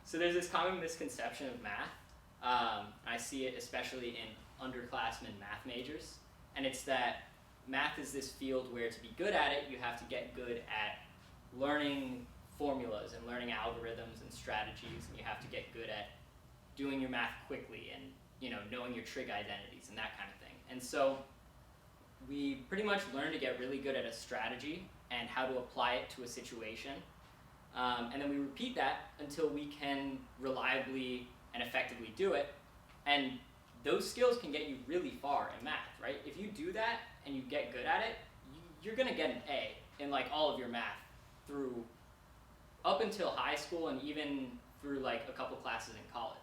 So there's this common misconception of math. I see it especially in underclassmen math majors. And it's that math is this field where to be good at it, you have to get good at learning formulas and learning algorithms and strategies, and you have to get good at doing your math quickly and knowing your trig identities and that kind of thing. And so we pretty much learn to get really good at a strategy and how to apply it to a situation. And then we repeat that until we can reliably and effectively do it. And those skills can get you really far in math, right? If you do that and you get good at it, you're going to get an A in like all of your math through up until high school and even through like a couple classes in college.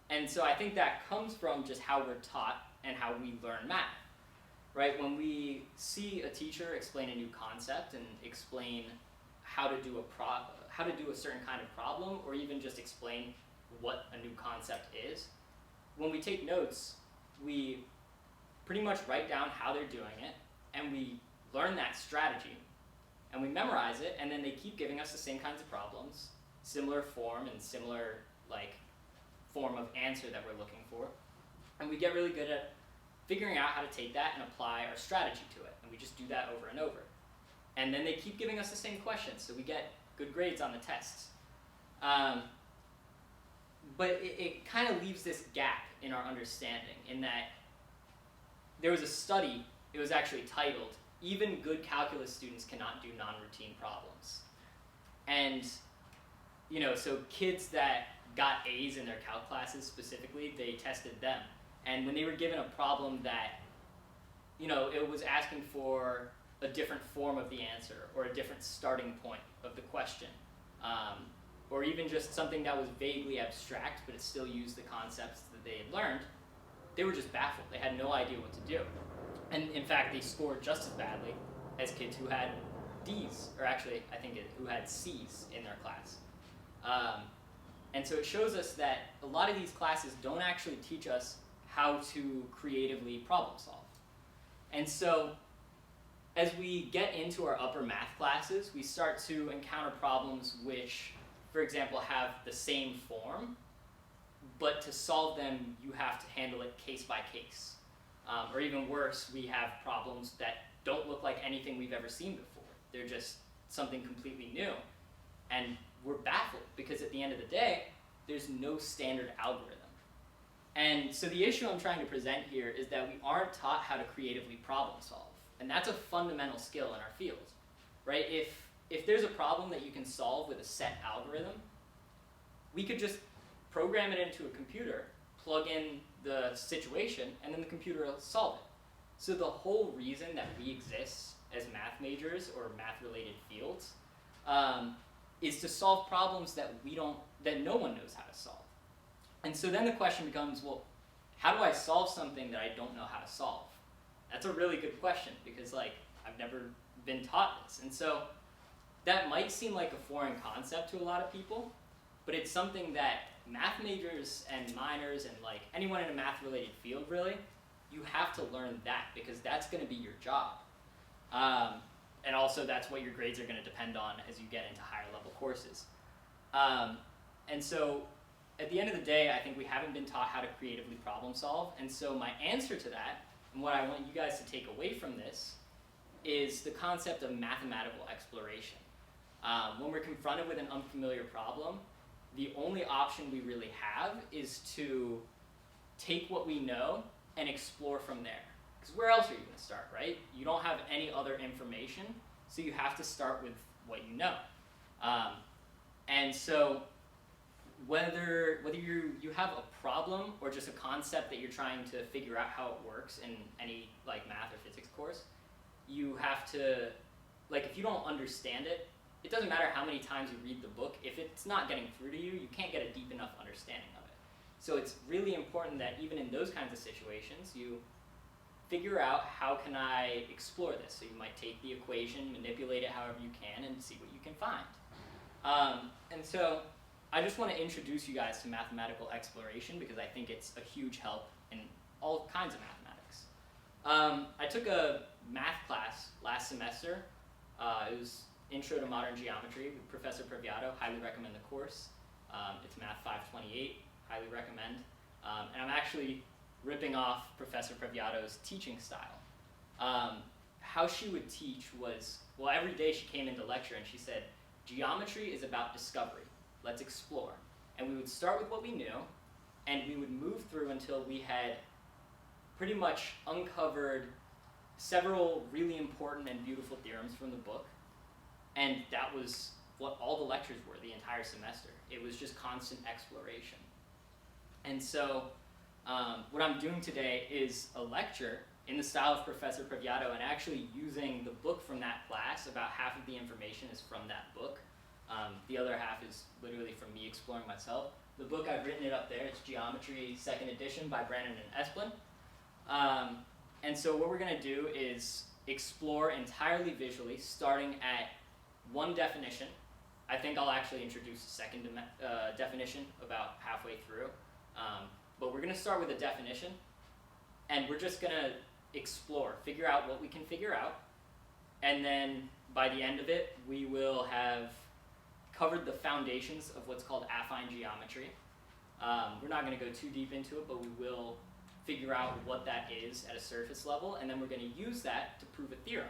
And so I think that comes from just how we're taught and how we learn math, right? When we see a teacher explain a new concept and explain how to do a certain kind of problem, or even just explain what a new concept is, when we take notes, we pretty much write down how they're doing it, and we learn that strategy, and we memorize it, and then they keep giving us the same kinds of problems, similar form and similar form of answer that we're looking for, and we get really good at figuring out how to take that and apply our strategy to it, and we just do that over and over. And then they keep giving us the same questions, so we get good grades on the tests. But it kind of leaves this gap in our understanding, in that there was a study, it was actually titled, "Even Good Calculus Students Cannot Do Non-Routine Problems." And so kids that got A's in their calc classes specifically, they tested them. And when they were given a problem that, it was asking for a different form of the answer, or a different starting point of the question, or even just something that was vaguely abstract, but it still used the concepts that they had learned, they were just baffled. They had no idea what to do. And in fact, they scored just as badly as kids who had D's, or actually, who had C's in their class. And so it shows us that a lot of these classes don't actually teach us how to creatively problem solve. And so as we get into our upper math classes, we start to encounter problems which, for example, have the same form, but to solve them, you have to handle it case by case. Or even worse, we have problems that don't look like anything we've ever seen before. They're just something completely new. And we're baffled, because at the end of the day, there's no standard algorithm. And so the issue I'm trying to present here is that we aren't taught how to creatively problem solve. And that's a fundamental skill in our field, right? If there's a problem that you can solve with a set algorithm, we could just program it into a computer, plug in the situation, and then the computer will solve it. So the whole reason that we exist as math majors or math-related fields is to solve problems that no one knows how to solve. And so then the question becomes, well, how do I solve something that I don't know how to solve? That's a really good question, because I've never been taught this. And so that might seem like a foreign concept to a lot of people, but it's something that math majors and minors and anyone in a math-related field, really, you have to learn that, because that's going to be your job. And also that's what your grades are going to depend on as you get into higher level courses. And so at the end of the day, I think we haven't been taught how to creatively problem solve. And so my answer to that, and what I want you guys to take away from this, is the concept of mathematical exploration. When we're confronted with an unfamiliar problem, the only option we really have is to take what we know and explore from there. Because where else are you going to start, right? You don't have any other information, so you have to start with what you know. And so whether you have a problem or just a concept that you're trying to figure out how it works in any math or physics course, you have to, if you don't understand it, it doesn't matter how many times you read the book. If it's not getting through to you, you can't get a deep enough understanding of it. So it's really important that even in those kinds of situations, you figure out, how can I explore this? So you might take the equation, manipulate it however you can, and see what you can find. And so I just want to introduce you guys to mathematical exploration, because I think it's a huge help in all kinds of mathematics. I took a math class last semester. It was Intro to Modern Geometry with Professor Previato. Highly recommend the course. It's Math 528, highly recommend. And I'm actually ripping off Professor Previato's teaching style. How she would teach was, well, every day she came into lecture and she said, geometry is about discovery. Let's explore. And we would start with what we knew, and we would move through until we had pretty much uncovered several really important and beautiful theorems from the book. And that was what all the lectures were the entire semester. It was just constant exploration. And so what I'm doing today is a lecture in the style of Professor Previato and actually using the book from that class. About half of the information is from that book. The other half is literally from me exploring myself. The book, I've written it up there. It's Geometry 2nd edition by Brannon and Esplin. And so what we're going to do is explore entirely visually, starting at one definition. I think I'll actually introduce a second definition about halfway through. But we're going to start with a definition, and we're just going to explore, figure out what we can figure out, and then by the end of it, we will have covered the foundations of what's called affine geometry. We're not going to go too deep into it, but we will figure out what that is at a surface level, and then we're going to use that to prove a theorem,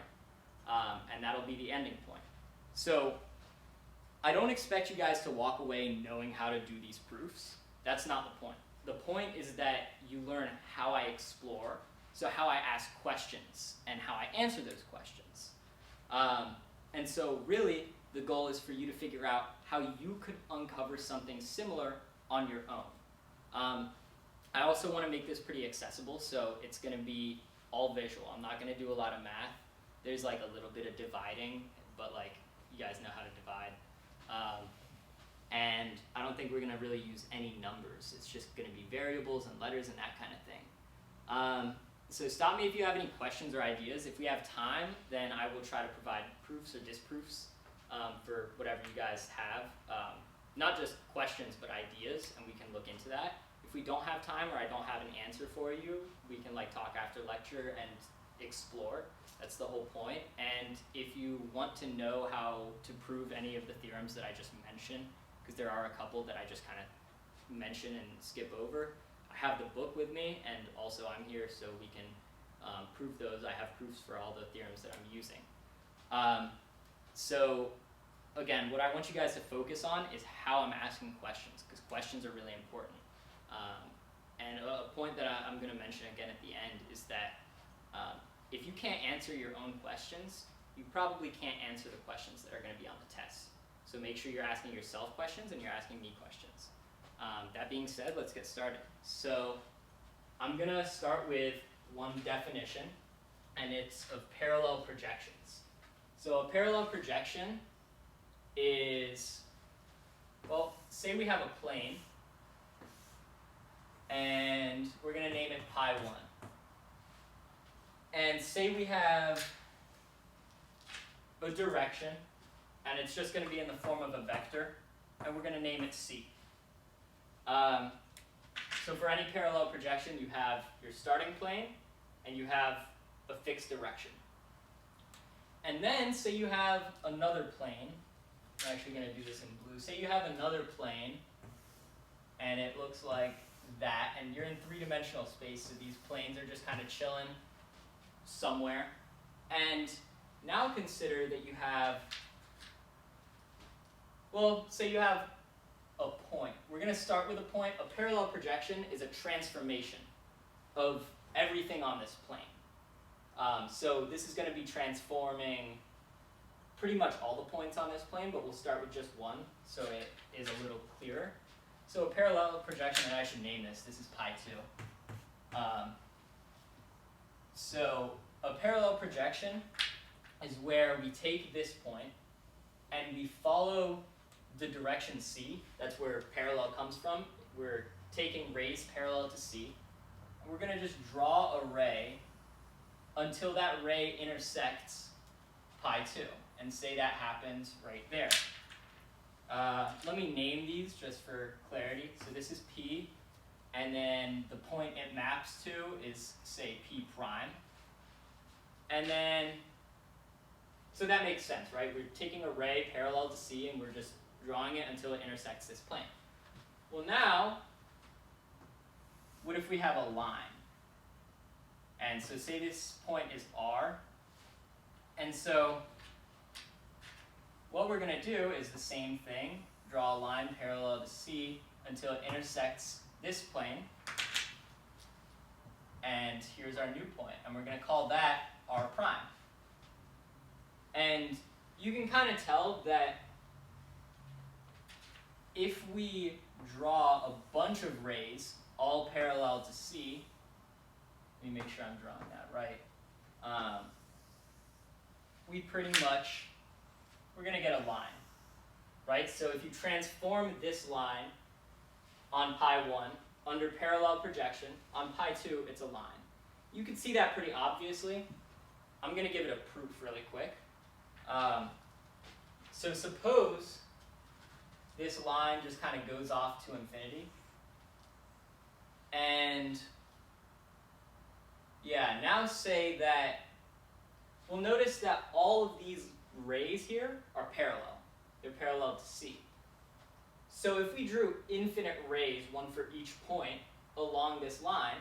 and that'll be the ending point. So I don't expect you guys to walk away knowing how to do these proofs. That's not the point. The point is that you learn how I explore, so how I ask questions, and how I answer those questions. And so really, the goal is for you to figure out how you could uncover something similar on your own. I also want to make this pretty accessible, so it's going to be all visual. I'm not going to do a lot of math. There's like a little bit of dividing, but like you guys know how to divide. And I don't think we're going to really use any numbers. It's just going to be variables and letters and that kind of thing. So stop me if you have any questions or ideas. If we have time, then I will try to provide proofs or disproofs for whatever you guys have. Not just questions, but ideas, and we can look into that. If we don't have time or I don't have an answer for you, we can like talk after lecture and explore. That's the whole point. And if you want to know how to prove any of the theorems that I just mentioned, because there are a couple that I just kind of mention and skip over, I have the book with me, and also I'm here so we can prove those. I have proofs for all the theorems that I'm using. So again, what I want you guys to focus on is how I'm asking questions, because questions are really important. And a point that I'm going to mention again at the end is that if you can't answer your own questions, you probably can't answer the questions that are going to be on the test. So make sure you're asking yourself questions and you're asking me questions. That being said, let's get started. So I'm going to start with one definition, and it's of parallel projections. So a parallel projection is, well, say we have a plane, and we're going to name it pi 1. And say we have a direction, and it's just going to be in the form of a vector, and we're going to name it c. So for any parallel projection, you have your starting plane, and you have a fixed direction. And then, say you have another plane. I'm actually going to do this in blue. Say you have another plane, and it looks like that, and you're in three-dimensional space, so these planes are just kind of chilling somewhere. And now consider that you have, well, say you have a point. We're going to start with a point. A parallel projection is a transformation of everything on this plane. So this is going to be transforming pretty much all the points on this plane, but we'll start with just one, so it is a little clearer. So a parallel projection, and I should name this is pi 2. So a parallel projection is where we take this point and we follow the direction c. That's where parallel comes from. We're taking rays parallel to c. And we're going to just draw a ray until that ray intersects pi 2. And say that happens right there. Let me name these just for clarity. So this is P, and then the point it maps to is, say, P prime. And then, so that makes sense, right? We're taking a ray parallel to C, and we're just drawing it until it intersects this plane. Well now, what if we have a line? And so say this point is R. And so what we're going to do is the same thing. Draw a line parallel to C until it intersects this plane. And here's our new point. And we're going to call that R prime. And you can kind of tell that if we draw a bunch of rays all parallel to C, let me make sure I'm drawing that right, we pretty much, we're going to get a line, right? So if you transform this line on pi 1 under parallel projection, on pi 2 it's a line. You can see that pretty obviously. I'm going to give it a proof really quick. So suppose this line just kind of goes off to infinity. And yeah, now say that, we'll notice that all of these rays here are parallel. They're parallel to C. So if we drew infinite rays, one for each point, along this line,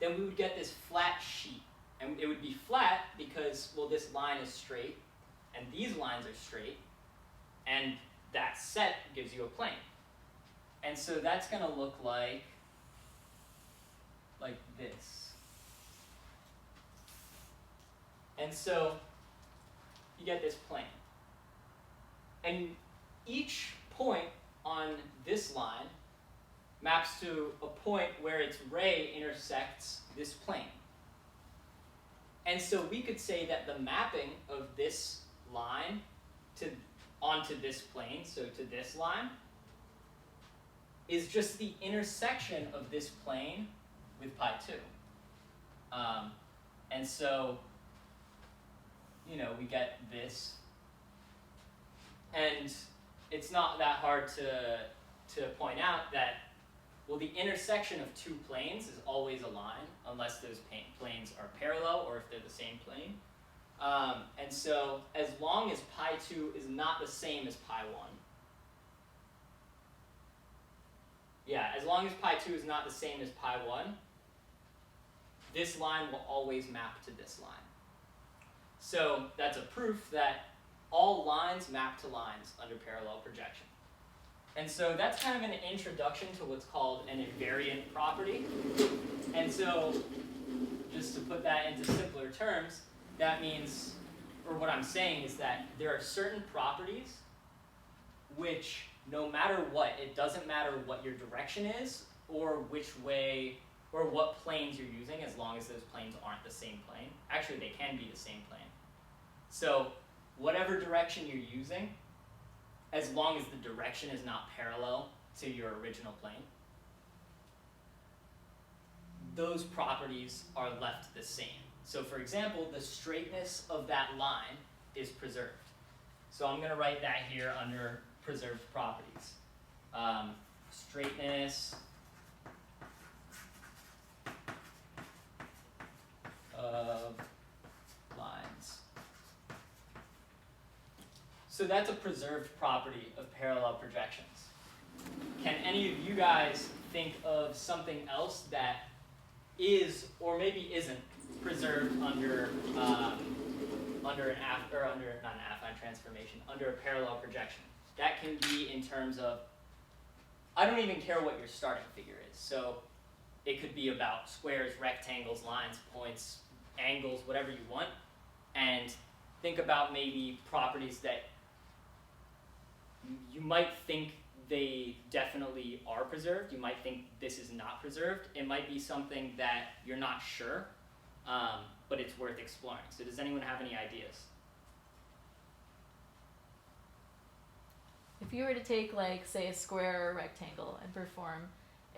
then we would get this flat sheet. And it would be flat because, well, this line is straight, and these lines are straight, and that set gives you a plane. And so that's going to look like this. And so you get this plane. And each point on this line maps to a point where its ray intersects this plane. And so we could say that the mapping of this line onto this plane, so to this line, is just the intersection of this plane with pi 2. And so, you know, we get this. And it's not that hard to point out that, well, the intersection of two planes is always a line, unless those planes are parallel or if they're the same plane. And so as long as pi 2 is not the same as pi 1, yeah, as long as pi 2 is not the same as pi 1, this line will always map to this line. So that's a proof that all lines map to lines under parallel projection. And so that's kind of an introduction to what's called an invariant property. And so just to put that into simpler terms, that means, or what I'm saying is that there are certain properties which, no matter what, it doesn't matter what your direction is or which way or what planes you're using, as long as those planes aren't the same plane. Actually, they can be the same plane. So whatever direction you're using, as long as the direction is not parallel to your original plane, those properties are left the same. So for example, the straightness of that line is preserved. So I'm going to write that here under preserved properties. Straightness of lines. So that's a preserved property of parallel projections. Can any of you guys think of something else that is, or maybe isn't, preserved under under a parallel projection? That can be in terms of, I don't even care what your starting figure is. So it could be about squares, rectangles, lines, points, angles, whatever you want. And think about maybe properties that you might think they definitely are preserved. You might think this is not preserved. It might be something that you're not sure, but it's worth exploring. So does anyone have any ideas? If you were to take, like, say, a square or a rectangle and perform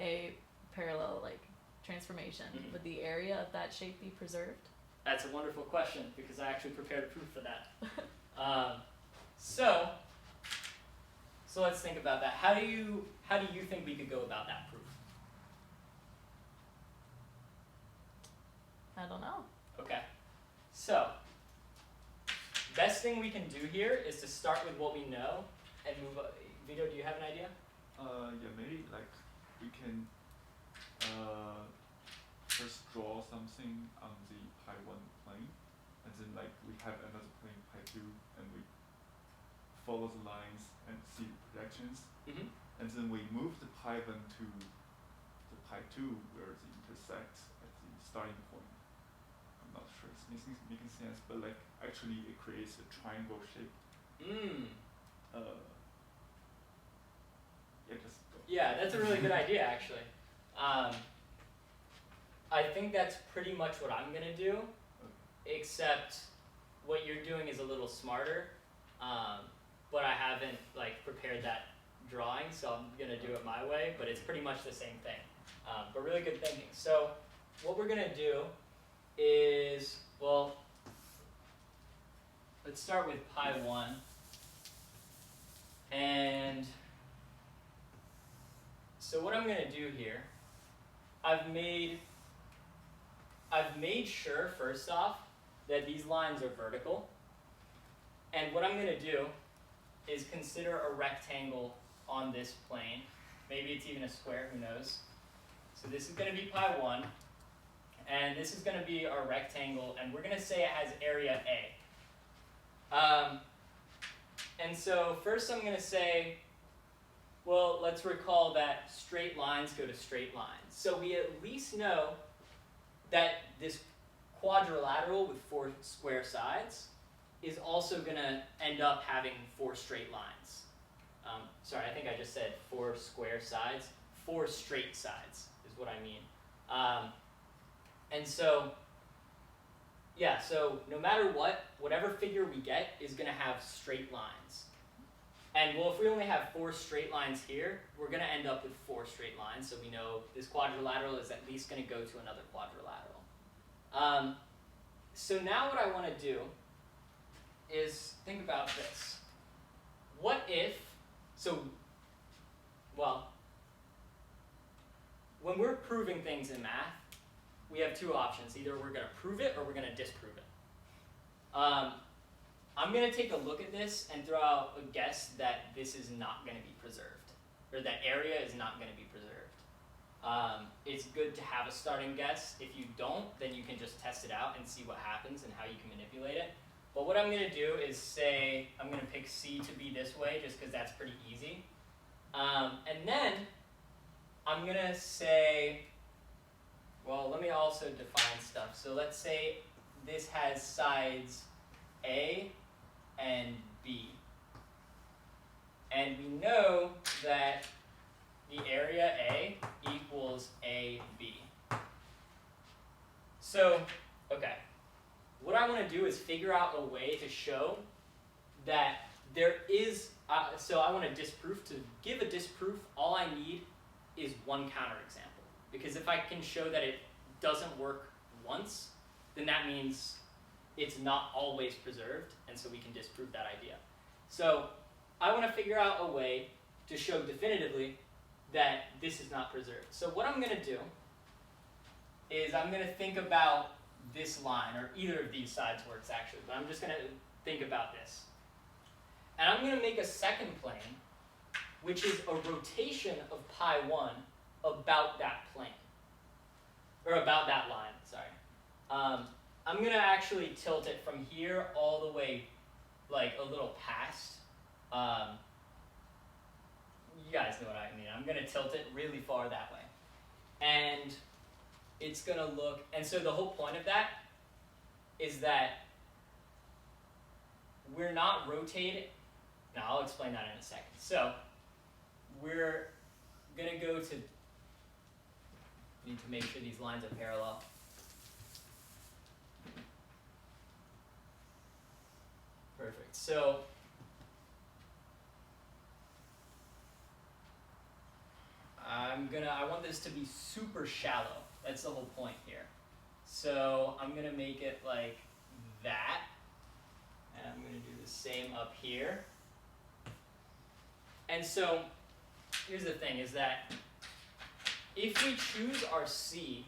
a parallel, like, transformation, would the area of that shape be preserved? That's a wonderful question, because I actually prepared a proof for that. So let's think about that. How do you think we could go about that proof? I don't know. Okay. So best thing we can do here is to start with what we know and move up. Vito, do you have an idea? Yeah, maybe like we can first draw something on the pi1 plane, and then like we have another plane pi2, and we follow the lines and see the projections, and then we move the pi1 to the pi2 where they intersect at the starting point. I'm not sure it's making sense, but like actually it creates a triangle shape. Yeah, just go. Yeah, that's a really good idea, actually. I think that's pretty much what I'm gonna do, except what you're doing is a little smarter, but I haven't like prepared that drawing, so I'm gonna do it my way, but it's pretty much the same thing. But really good thinking. So what we're gonna do is, well, let's start with pi1, and so what I'm gonna do here, I've made sure, first off, that these lines are vertical. And what I'm going to do is consider a rectangle on this plane. Maybe it's even a square, who knows. So this is going to be pi1, and this is going to be our rectangle, and we're going to say it has area A. And so first I'm going to say, well, let's recall that straight lines go to straight lines. So we at least know that this quadrilateral with 4 square sides is also going to end up having 4 straight lines. Sorry, I think I just said 4 square sides. 4 straight sides is what I mean. And so, yeah, so no matter what, whatever figure we get is going to have straight lines. And well, if we only have 4 straight lines here, we're going to end up with 4 straight lines. So we know this quadrilateral is at least going to go to another quadrilateral. So now what I want to do is think about this. What if, well, when we're proving things in math, we have 2 options. Either we're going to prove it or we're going to disprove it. I'm going to take a look at this and throw out a guess that this is not going to be preserved, or that area is not going to be preserved. It's good to have a starting guess. If you don't, then you can just test it out and see what happens and how you can manipulate it. But what I'm going to do is say, I'm going to pick C to be this way, just because that's pretty easy. And then I'm going to say, well, let me also define stuff. So let's say this has sides A and B. And we know that the area A equals AB. So, okay, what I want to do is figure out a way to show that there is, so I want to disprove. To give a disproof, all I need is one counterexample. Because if I can show that it doesn't work once, then that means it's not always preserved, and so we can disprove that idea. So I want to figure out a way to show definitively that this is not preserved. So what I'm going to do is I'm going to think about this line, or either of these sides works actually, but I'm just going to think about this. And I'm going to make a second plane, which is a rotation of pi1 about that plane, or about that line, sorry. I'm going to actually tilt it from here all the way, like a little past. You guys know what I mean. I'm going to tilt it really far that way. And it's going to look, and so the whole point of that is that we're not rotating. Now, I'll explain that in a second. So we're going to go to, need to make sure these lines are parallel. Perfect. So I want this to be super shallow. That's the whole point here. So I'm going to make it like that. And I'm going to do the same up here. And so here's the thing, is that if we choose our C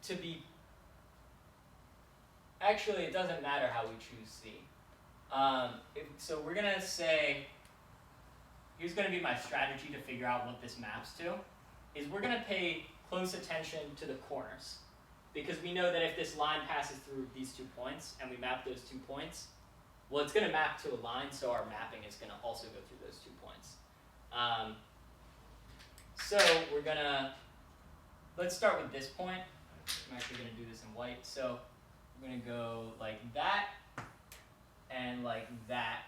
to be, actually it doesn't matter how we choose C. So we're going to say, here's going to be my strategy to figure out what this maps to, is we're going to pay close attention to the corners. Because we know that if this line passes through these 2 points, and we map those 2 points, well, it's going to map to a line, so our mapping is going to also go through those 2 points. So we're going to, let's start with this point. I'm actually going to do this in white. So we're going to go like that, and like that.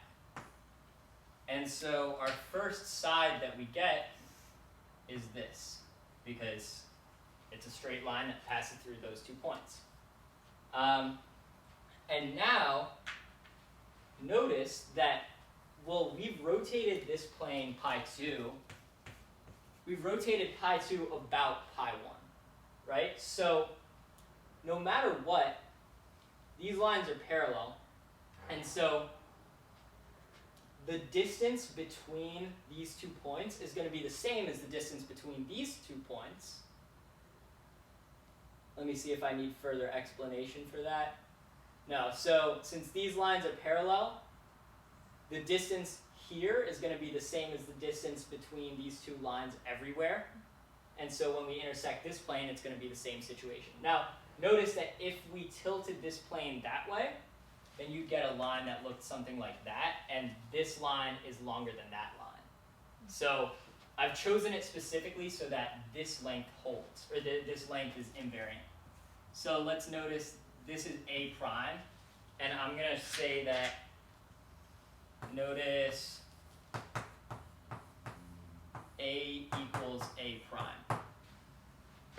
And so our first side that we get is this, because it's a straight line that passes through those 2 points. And now, notice that, well, we've rotated this plane pi 2. We've rotated pi 2 about pi 1, right? So no matter what, these lines are parallel. And so the distance between these 2 points is going to be the same as the distance between these 2 points. Let me see if I need further explanation for that. No, so since these lines are parallel, the distance here is going to be the same as the distance between these 2 lines everywhere. And so when we intersect this plane, it's going to be the same situation. Now, notice that if we tilted this plane that way, then you'd get a line that looked something like that, and this line is longer than that line. So I've chosen it specifically so that this length holds, or this length is invariant. So let's notice this is A prime, and I'm going to say that, notice A equals A prime.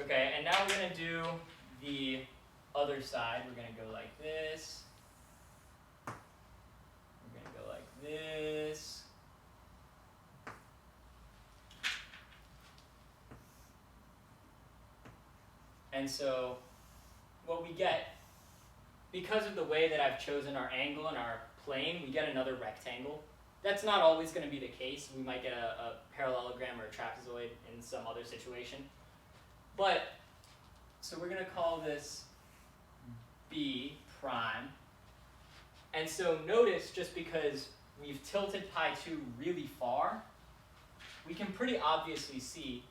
Okay, and now we're going to do the other side. We're going to go like this. We're going to go like this. And so what we get, because of the way that I've chosen our angle and our plane, we get another rectangle. That's not always going to be the case. We might get a parallelogram or a trapezoid in some other situation. But, so we're going to call this B prime. And so notice, just because we've tilted pi 2 really far, we can pretty obviously see,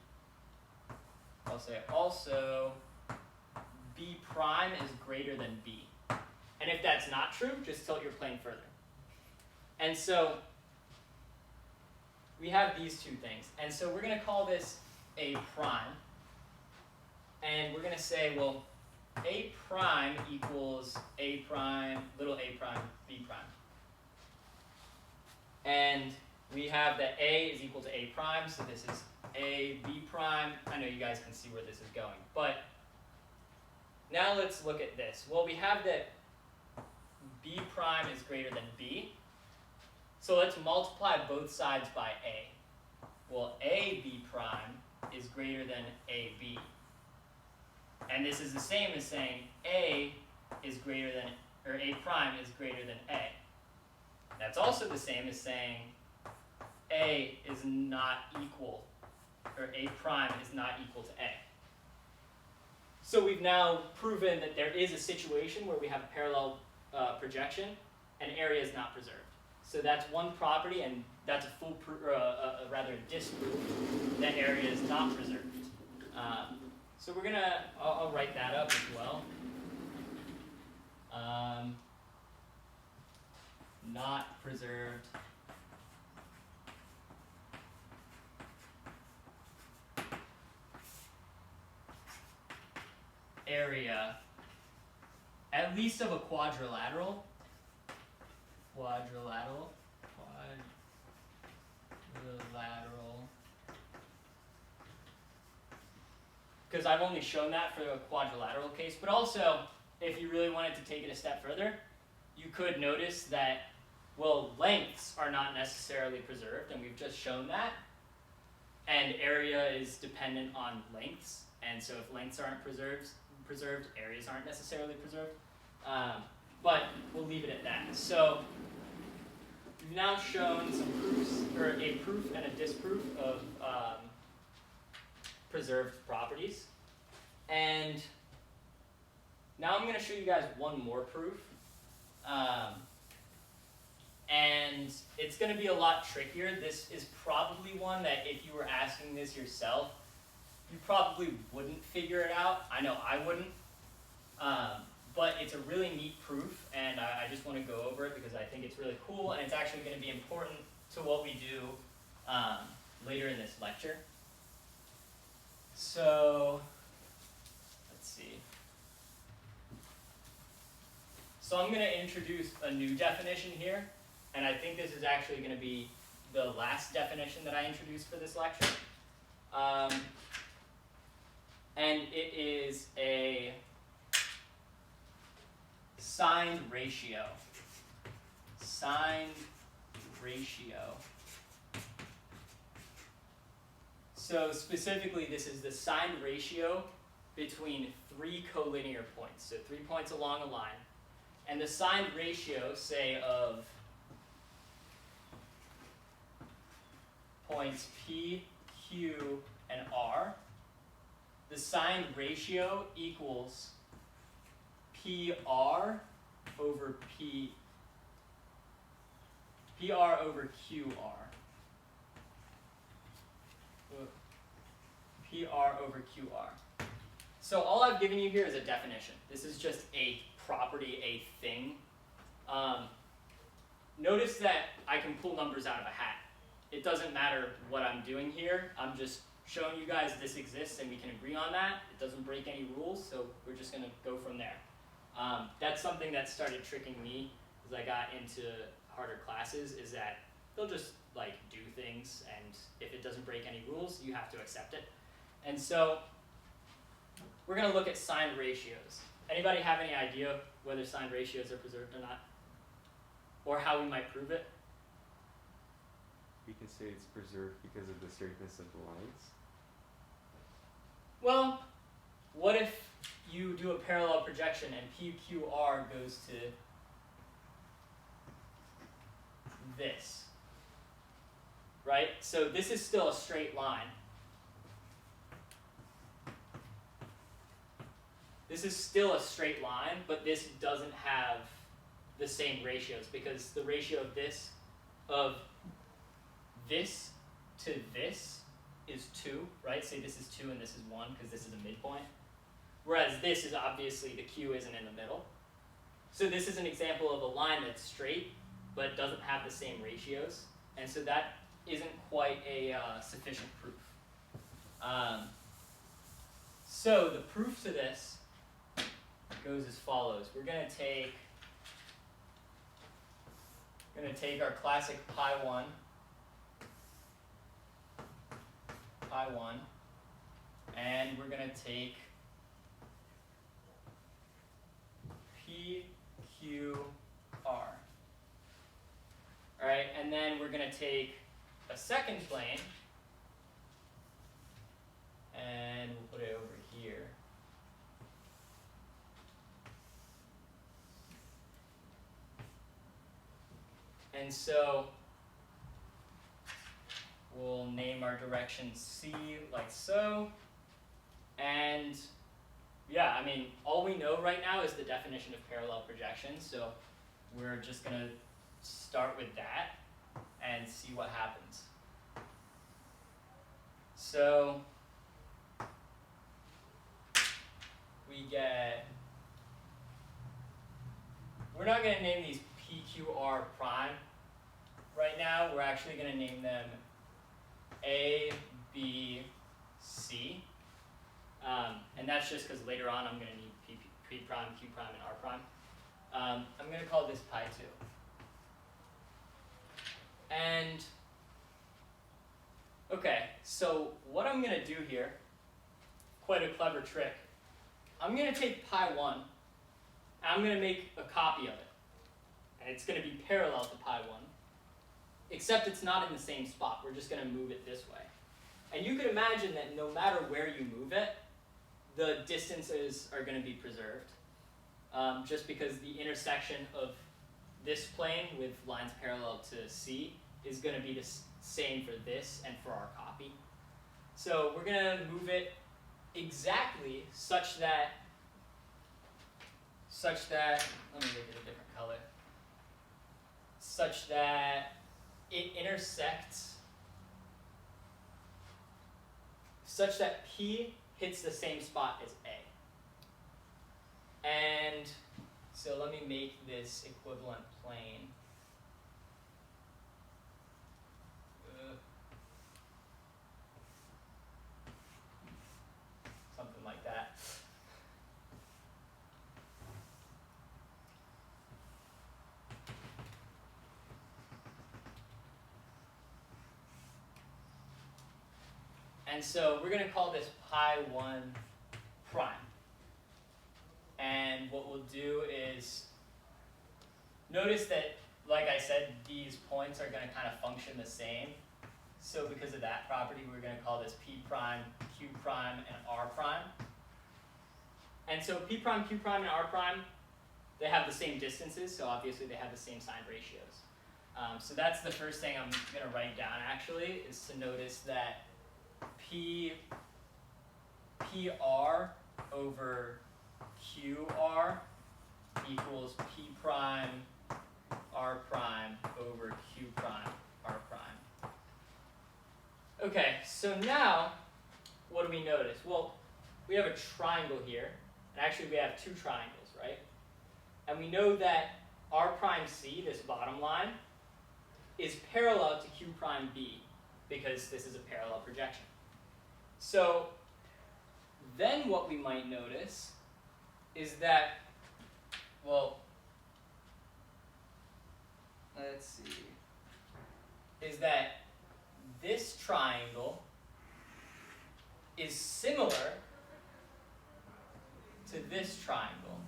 I'll say also, B prime is greater than B. And if that's not true, just tilt your plane further. And so we have these 2 things. And so we're going to call this A prime. And we're going to say, well, A prime equals A prime, little a prime, B prime. And we have that A is equal to A prime, so this is A, B prime. I know you guys can see where this is going. But now let's look at this. Well, we have that B prime is greater than B. So let's multiply both sides by A. Well, AB prime is greater than AB. And this is the same as saying A is greater than, or A prime is greater than A. That's also the same as saying A is not equal, or A prime is not equal to A. So we've now proven that there is a situation where we have a parallel projection and area is not preserved. So that's one property, and that's a full, rather disproof that area is not preserved. So we're gonna, I'll write that up as well. Not preserved area, at least of a quadrilateral. Quadrilateral. Because I've only shown that for the quadrilateral case, but also, if you really wanted to take it a step further, you could notice that, well, lengths are not necessarily preserved, and we've just shown that, and area is dependent on lengths, and so if lengths aren't preserved, areas aren't necessarily preserved. But we'll leave it at that. So we've now shown some proofs, or a proof and a disproof of preserved properties. And now I'm going to show you guys one more proof. And it's going to be a lot trickier. This is probably one that if you were asking this yourself, you probably wouldn't figure it out. I know I wouldn't. But it's a really neat proof, and I just want to go over it because I think it's really cool, and it's actually going to be important to what we do later in this lecture. So, let's see. So I'm going to introduce a new definition here, and I think this is actually going to be the last definition that I introduced for this lecture. And it is a signed ratio. Signed ratio. So specifically, this is the signed ratio between three collinear points. So 3 points along a line. And the signed ratio, say, of points P, Q, and R, the signed ratio equals PR over PR over QR. PR over QR. So all I've given you here is a definition. This is just a property, a thing. Notice that I can pull numbers out of a hat. It doesn't matter what I'm doing here. I'm just showing you guys this exists and we can agree on that. It doesn't break any rules, so we're just going to go from there. That's something that started tricking me as I got into harder classes, is that they'll just like do things, and if it doesn't break any rules, you have to accept it. And so we're going to look at signed ratios. Anybody have any idea whether signed ratios are preserved or not? Or how we might prove it? We can say it's preserved because of the straightness of the lines. Well, what if you do a parallel projection and PQR goes to this? Right? So this is still a straight line. This is still a straight line, but this doesn't have the same ratios, because the ratio of this to this is 2, right? Say this is 2 and this is 1 because this is a midpoint. Whereas this is obviously, the Q isn't in the middle. So this is an example of a line that's straight but doesn't have the same ratios. And so that isn't quite a sufficient proof. So the proof to this goes as follows. We're going to take our classic pi 1, and we're going to take P, Q, R. All right, and then we're going to take a second plane, and we'll put it over here. And so we'll name our direction C like so. And yeah, I mean, all we know right now is the definition of parallel projection. So we're just going to start with that and see what happens. So we get, we're not going to name these PQR prime right now. We're actually going to name them A, B, C. And that's just because later on I'm going to need P prime, Q prime, and R prime. I'm going to call this pi 2. And, okay, so what I'm going to do here, quite a clever trick, I'm going to take pi 1, and I'm going to make a copy of it. And it's going to be parallel to pi 1, except it's not in the same spot. We're just going to move it this way. And you can imagine that no matter where you move it, the distances are going to be preserved, just because the intersection of this plane with lines parallel to C is going to be the same for this and for our copy. So we're going to move it exactly such that, let me make it a different color. such that it intersects, such that P hits the same spot as A. And so let me make this equivalent plane. Something like that. And so we're going to call this pi 1 prime. And what we'll do is, notice that, like I said, these points are going to kind of function the same. So because of that property, we're going to call this P prime, Q prime, and R prime. And so P prime, Q prime, and R prime, they have the same distances, so obviously they have the same sign ratios. So that's the first thing I'm going to write down, actually, is to notice that PR over QR equals P prime R prime over Q prime R prime. Okay, so now what do we notice? Well, we have a triangle here, and actually we have two triangles, right? And we know that R prime C, this bottom line, is parallel to Q prime B, because this is a parallel projection. So then what we might notice is that, well, let's see, is that this triangle is similar to this triangle.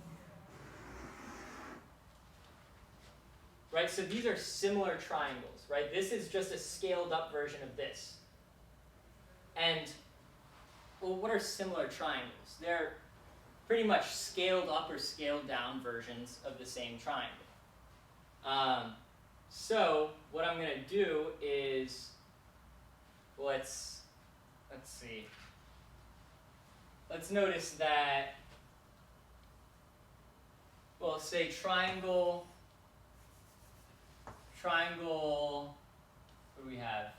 Right, so these are similar triangles, right? This is just a scaled up version of this. And, well, what are similar triangles? They're pretty much scaled up or scaled down versions of the same triangle. So what I'm going to do is, let's see. Let's notice that, well, say triangle, what do we have?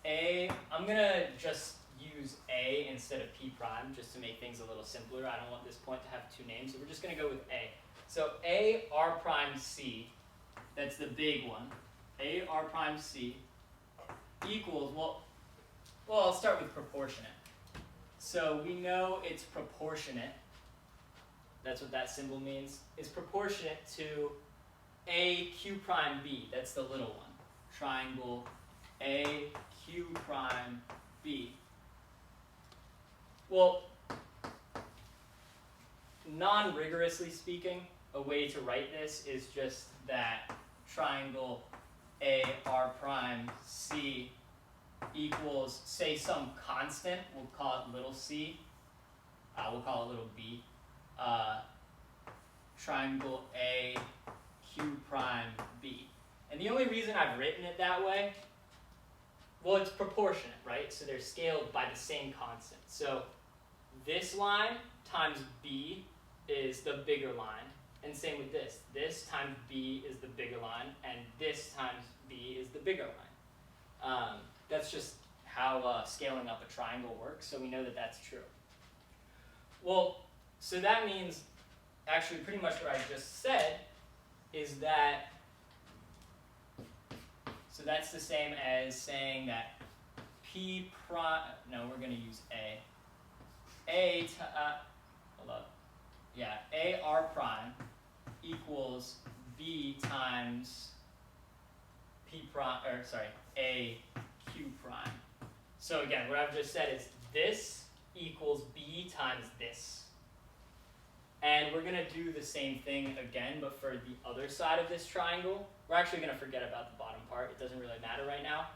A, I'm going to just use A instead of P prime just to make things a little simpler. I don't want this point to have two names, so we're just going to go with A. So A R prime C, that's the big one. A R prime C equals, well, I'll start with proportionate. So we know it's proportionate. That's what that symbol means. It's proportionate to A Q prime B. That's the little one. Triangle A Q prime B. Well, non-rigorously speaking, a way to write this is just that triangle A R prime C equals, say, some constant. We'll call it little c. We'll call it little b. Triangle A Q prime B. And the only reason I've written it that way, well, it's proportionate, right? So they're scaled by the same constant. So this line times B is the bigger line. And same with this. This times B is the bigger line, and this times B is the bigger line. That's just how scaling up a triangle works, so we know that that's true. Well, so that means, actually pretty much what I just said, is that, so that's the same as saying that P prime, no, we're going to use A. Hold up. Yeah, A R prime equals B times P prime, or sorry, A Q prime. So again, what I've just said is this equals B times this. And we're going to do the same thing again, but for the other side of this triangle. We're actually going to forget about the bottom part. It doesn't really matter right now.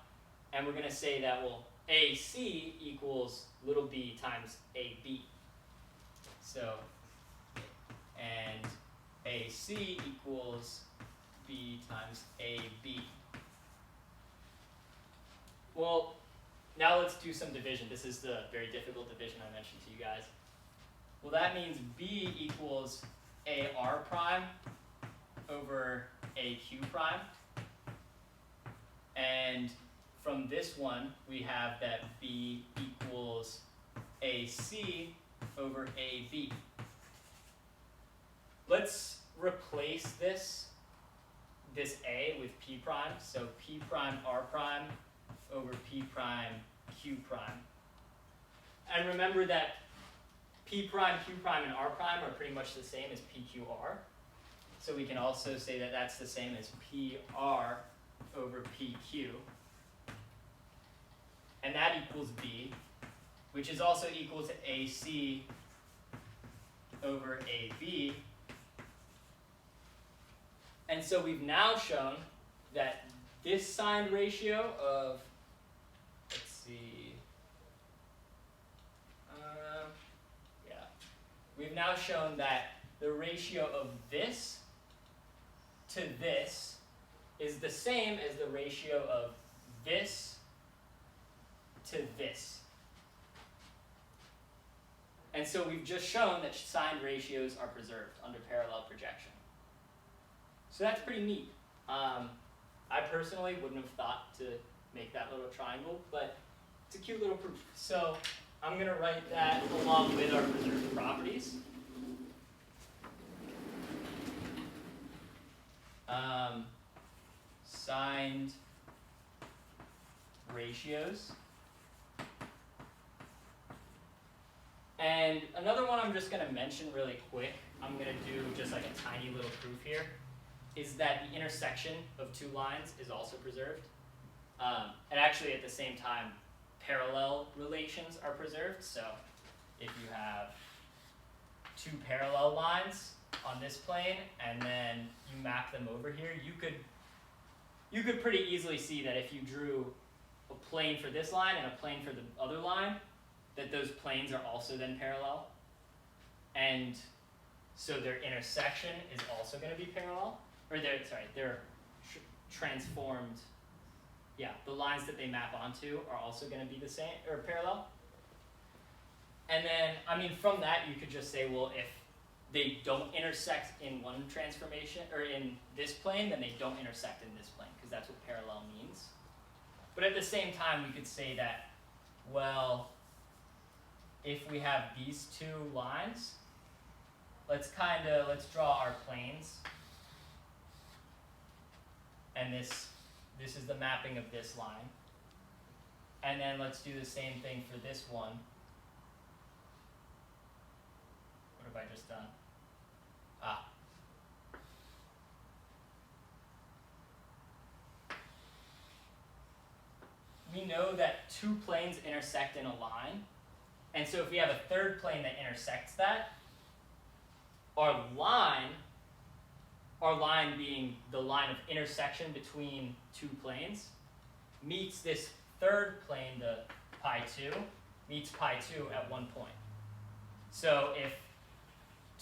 And we're going to say that, well, AC equals little b times AB. So, and AC equals B times AB. Well, now let's do some division. This is the very difficult division I mentioned to you guys. Well, that means B equals AR prime over AQ prime. And from this one, we have that B equals AC over AB. Let's replace this A with P prime. So P prime R prime over P prime Q prime. And remember that P prime, Q prime, and R prime are pretty much the same as PQR. So we can also say that that's the same as PR over PQ. And that equals B, which is also equal to AC over AB. And so we've now shown that this signed ratio of, let's see, we've now shown that the ratio of this to this is the same as the ratio of this to this. And so we've just shown that signed ratios are preserved under parallel projection. So that's pretty neat. I personally wouldn't have thought to make that little triangle, but it's a cute little proof. So I'm going to write that along with our preserved properties. Signed ratios. And another one I'm just going to mention really quick, I'm going to do just like a tiny little proof here, is that the intersection of two lines is also preserved. And actually at the same time, parallel relations are preserved. So if you have two parallel lines on this plane and then you map them over here, you could pretty easily see that if you drew a plane for this line and a plane for the other line, that those planes are also then parallel. And so their intersection is also going to be parallel. Or they're transformed. Yeah, the lines that they map onto are also going to be the same, or parallel. And then, I mean, from that you could just say, well, if they don't intersect in one transformation, or in this plane, then they don't intersect in this plane, because that's what parallel means. But at the same time, we could say that, well, if we have these two lines, let's draw our planes. And this is the mapping of this line. And then let's do the same thing for this one. What have I just done? We know that two planes intersect in a line. And so if we have a third plane that intersects that, our line being the line of intersection between two planes, meets this third plane, the pi2, meets pi2 at one point. So if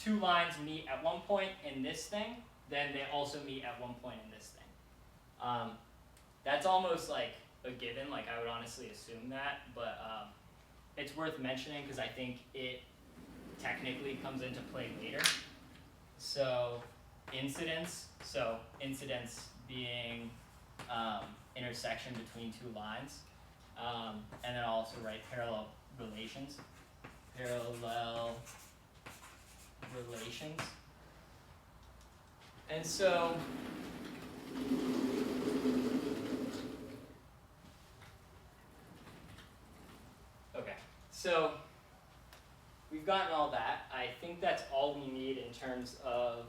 two lines meet at one point in this thing, then they also meet at one point in this thing. That's almost like a given, like I would honestly assume that, but it's worth mentioning because I think it technically comes into play later. So incidence being intersection between two lines, and then I'll also write parallel relations. And so okay, so we've gotten all that. I think that's all we need in terms of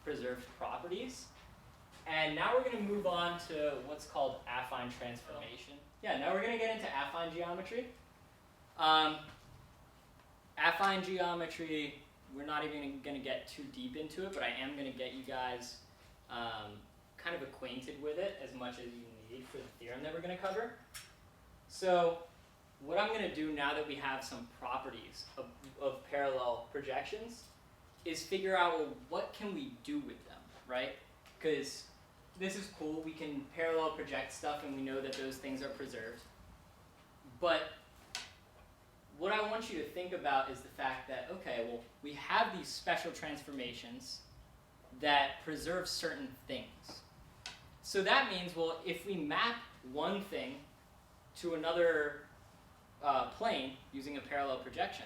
preserved properties. And now we're going to move on to what's called affine transformation. Yeah, now we're going to get into affine geometry. Affine geometry, we're not even going to get too deep into it, but I am going to get you guys kind of acquainted with it as much as you need for the theorem that we're going to cover. So what I'm going to do now that we have some properties of parallel projections is figure out, well, what can we do with them, right? Because this is cool, we can parallel project stuff and we know that those things are preserved. But what I want you to think about is the fact that, okay, well, we have these special transformations that preserve certain things. So that means, well, if we map one thing to another plane using a parallel projection,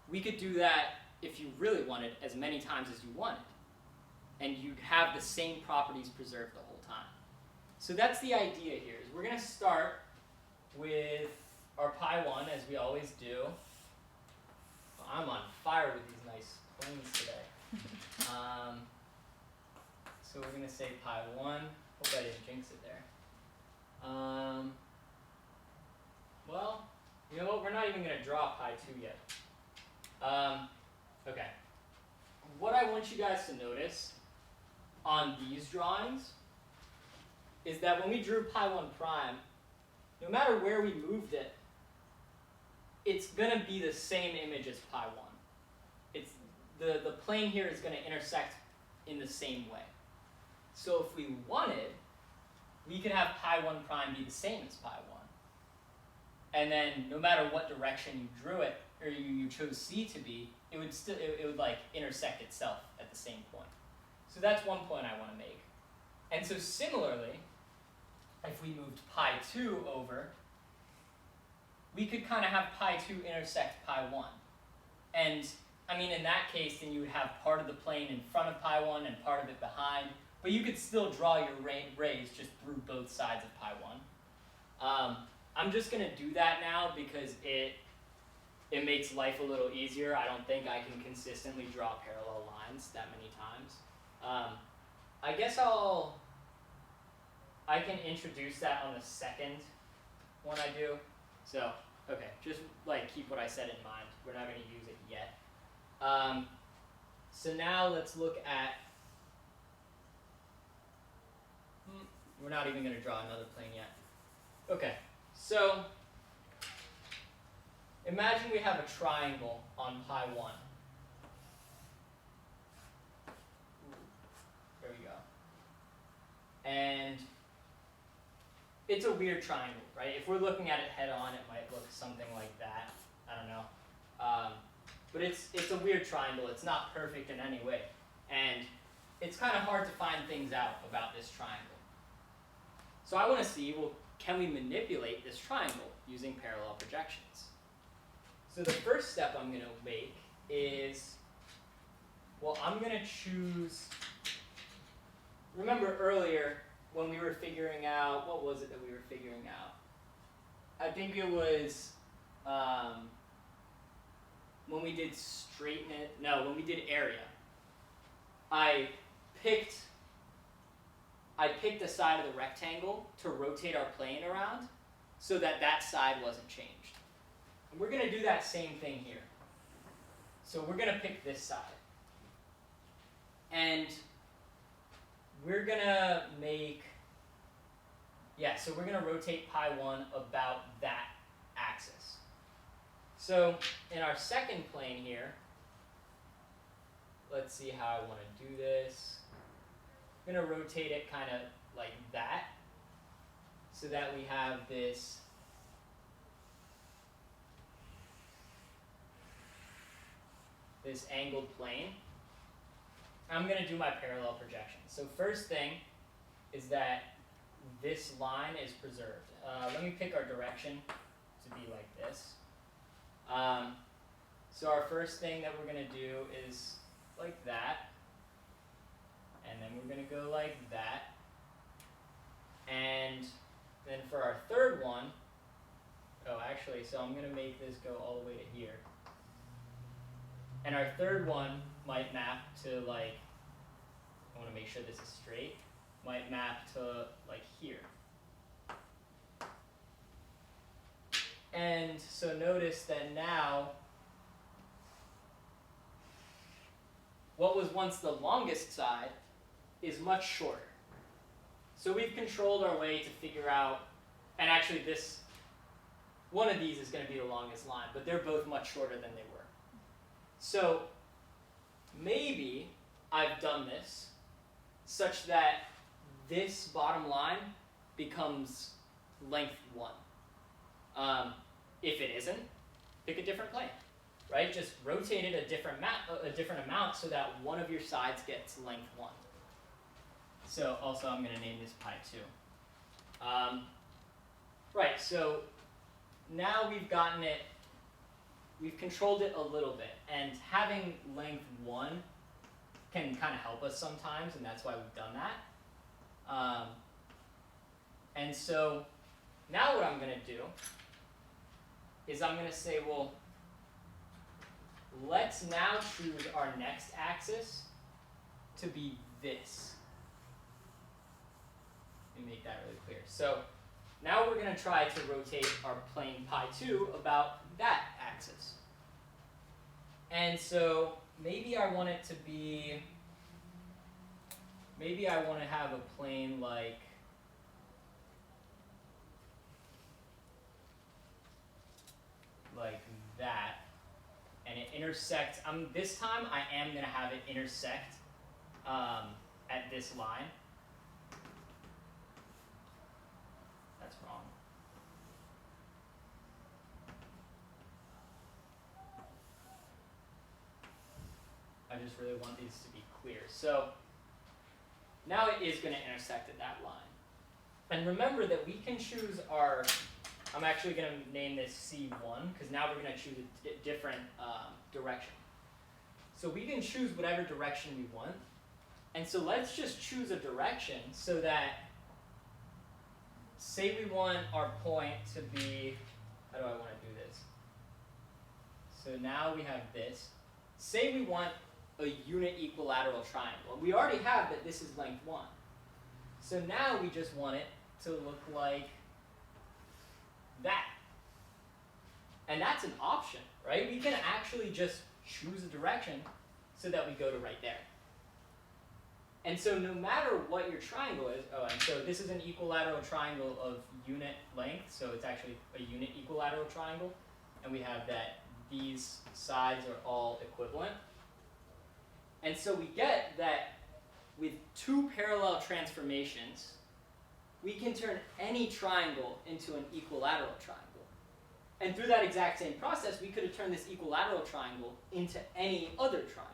we could do that if you really wanted as many times as you wanted. And you'd have the same properties preserved the whole time. So that's the idea here. Is we're going to start with our pi1, as we always do. I'm on fire with these nice planes today. So we're going to say pi1. Hope I didn't jinx it there. Well, you know what? We're not even going to draw pi2 yet. Okay. What I want you guys to notice on these drawings is that when we drew pi1 prime, no matter where we moved it, it's going to be the same image as pi1. It's the plane here is going to intersect in the same way. So if we wanted, we could have pi1 prime be the same as pi1. And then no matter what direction you drew it, or you chose C to be, it would like intersect itself at the same point. So that's one point I want to make. And so similarly, if we moved pi2 over, we could kind of have pi2 intersect pi1. And I mean, in that case, then you would have part of the plane in front of pi1 and part of it behind, but you could still draw your rays just through both sides of pi1. I'm just going to do that now because it makes life a little easier. I don't think I can consistently draw parallel lines that many times. I guess I can introduce that on the second one I do. So, okay, just like keep what I said in mind. We're not going to use it yet. So now let's look at, we're not even going to draw another plane yet. Okay, so imagine we have a triangle on pi1. There we go. And it's a weird triangle, right? If we're looking at it head on, it might look something like that. I don't know. But it's a weird triangle. It's not perfect in any way. And it's kind of hard to find things out about this triangle. So I want to see, well, can we manipulate this triangle using parallel projections? So the first step I'm going to make is, well, I'm going to choose, remember earlier when we were figuring out, what was it that we were figuring out? I think it was when we did when we did area. I picked a side of the rectangle to rotate our plane around so that that side wasn't changed. And we're going to do that same thing here. So we're going to pick this side. And we're going to make, so we're going to rotate pi1 about that axis. So in our second plane here, let's see how I want to do this. I'm going to rotate it kind of like that so that we have this angled plane. I'm going to do my parallel projection. So first thing is that this line is preserved. Let me pick our direction to be like this. So our first thing that we're going to do is like that. And then we're going to go like that. And then for our third one, so I'm going to make this go all the way to here. And our third one might map to like, I want to make sure this is straight, might map to like here. And so notice that now, what was once the longest side is much shorter. So we've controlled our way to figure out, and actually one of these is going to be the longest line, but they're both much shorter than they were. So maybe I've done this such that this bottom line becomes length 1. If it isn't, pick a different plane. right? Just rotate it a different amount so that one of your sides gets length 1. So also I'm going to name this pi 2. Right, so now we've gotten it, we've controlled it a little bit, and having length 1 can kind of help us sometimes, and that's why we've done that. And so now what I'm going to do is I'm going to say, well, let's now choose our next axis to be this. Let me make that really clear. So now we're going to try to rotate our plane pi 2 about that axis. And so maybe I want it to be, maybe I want to have a plane like that, and it intersects, this time I am going to have it intersect at this line. That's wrong. I just really want these to be clear. So now it is going to intersect at that line. And remember that we can choose our, I'm actually going to name this C1 because now we're going to choose a different direction. So we can choose whatever direction we want. And so let's just choose a direction so that, say we want our point to be, how do I want to do this? So now we have this. Say we want a unit equilateral triangle. We already have that this is length 1. So now we just want it to look like that. And that's an option, right? We can actually just choose a direction so that we go to right there. And so no matter what your triangle is, oh, and so this is an equilateral triangle of unit length, so it's actually a unit equilateral triangle. And we have that these sides are all equivalent. And so we get that with 2 parallel transformations, we can turn any triangle into an equilateral triangle. And through that exact same process, we could have turned this equilateral triangle into any other triangle.